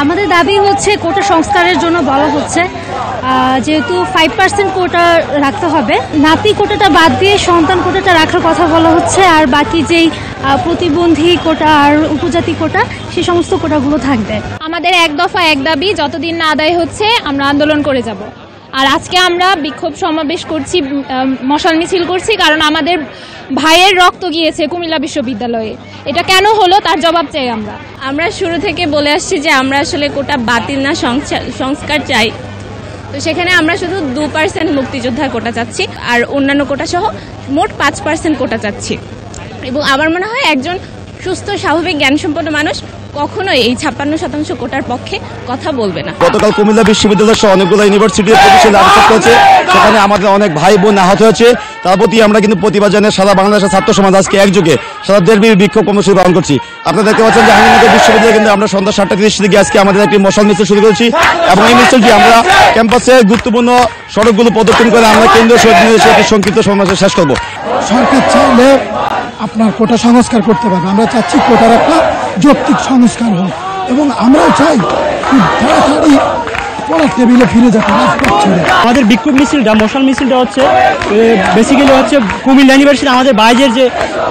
আমাদের দাবি হচ্ছে কোটা সংস্কারের জন্য বলা হচ্ছে যেহেতু 5% কোটা রাখতে হবে, নাতি কোটাটা বাদ দিয়ে সন্তান কোটাটা রাখার কথা বলা হচ্ছে, আর বাকি যেই প্রতিবন্ধী কোটা আর উপজাতি কোটা সেই সমস্ত কোটাগুলো থাকবে। আমাদের এক দফা এক দাবি যতদিন না আদায় হচ্ছে আমরা আন্দোলন করে যাব। আর আজকে আমরা বিক্ষোভ সমাবেশ করছি, মশাল মিছিল করছি, কারণ আমাদের ভাইয়ের রক্ত গিয়েছে কুমিল্লা বিশ্ববিদ্যালয়ে। এটা কেন হলো তার জবাব চাই। আমরা শুরু থেকে বলে আসছি যে আমরা আসলে কোটা বাতিল না সংস্কার চাই। তো সেখানে আমরা শুধু 2% মুক্তিযোদ্ধার কোটা চাচ্ছি, আর অন্যান্য কোটা সহ মোট 5% কোটা চাচ্ছি। এবং আমার মনে হয় একজন সুস্থ স্বাভাবিক জ্ঞানসম্পন্ন মানুষ কখনোই এই 56% কোটার পক্ষে কথা বলবে না। গতকাল কুমিল্লা বিশ্ববিদ্যালয় সহ অনেকগুলো ইউনিভার্সিটি হয়েছে, সেখানে আমাদের অনেক ভাই বোন আহত হয়েছে। তার প্রতি আমরা কিন্তু প্রতিবাদ জানিয়ে সারা বাংলাদেশের ছাত্র সমাজ আজকে একযোগে সারা দেশব্যাপী বিক্ষোভ কর্মসূচি পালন করছি। আপনারা দেখতে পাচ্ছেন যে জাহাঙ্গীরনগর বিশ্ববিদ্যালয়ে কিন্তু আমরা সন্ধ্যা 7:30 থেকে আজকে আমাদের একটি মশাল মিছিল শুরু করেছি, এবং এই মিছিলটি আমরা ক্যাম্পাসের গুরুত্বপূর্ণ সড়কগুলো প্রদক্ষিণ করে আমরা কেন্দ্রীয় শহীদ মিনারে একটি সংক্ষিপ্ত সমাবেশ শেষ করব। সরকার চাইলে আপনার কোটা সংস্কার করতে পারবে। আমরা চাচ্ছি কোটার একটা যৌক্তিক সংস্কার হোক, এবং আমরাও চাই খুব তাড়াতাড়ি পড়ার টেবিলে ফিরে যেতে। আমাদের বিক্ষোভ মিছিলটা, মশাল মিছিলটা হচ্ছে বেসিক্যালি হচ্ছে কুমিল্লা ইউনিভার্সিটি আমাদের বাইরের যে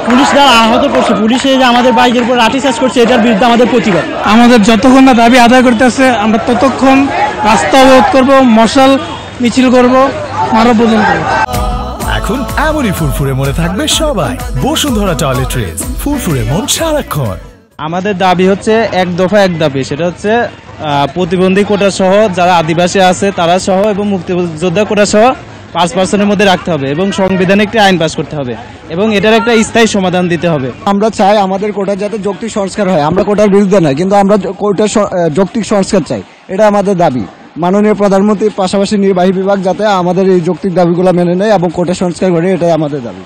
পুলিশ দ্বারা আহত করছে, পুলিশে যে আমাদের বাইরের উপর লাঠিচার্জ করছে, এটার বিরুদ্ধে আমাদের প্রতিবাদ। আমাদের যতক্ষণ না দাবি আদায় করতেছে আমরা ততক্ষণ রাস্তা অবরোধ করবো, মশাল মিছিল করবো, মানববন্ধন করবো। এখন এমনই ফুরফুরে মনে থাকবে সবাই। বসুন্ধরা টয়লেট্রিজ, ফুরফুরে মন সারাক্ষণ। আমাদের দাবি হচ্ছে এক দফা এক দাবি, সেটা হচ্ছে প্রতিবন্ধী কোটা সহ যারা আদিবাসী আছে তারা সহ এবং মুক্তিযোদ্ধা কোটা সহ 5%-এর মধ্যে রাখতে হবে, এবং সংবিধানে একটি আইন পাস করতে হবে, এবং এটার একটা স্থায়ী সমাধান দিতে হবে। আমরা চাই আমাদের কোটার যাতে যৌক্তিক সংস্কার হয়। আমরা কোটার বিরুদ্ধে নয়, কিন্তু আমরা কোটার যৌক্তিক সংস্কার চাই, এটা আমাদের দাবি। মাননীয় প্রধানমন্ত্রীর পাশাপাশি নির্বাহী বিভাগ যাতে আমাদের এই যৌক্তিক দাবিগুলো মেনে নেয় এবং কোটা সংস্কার করে, এটাই আমাদের দাবি।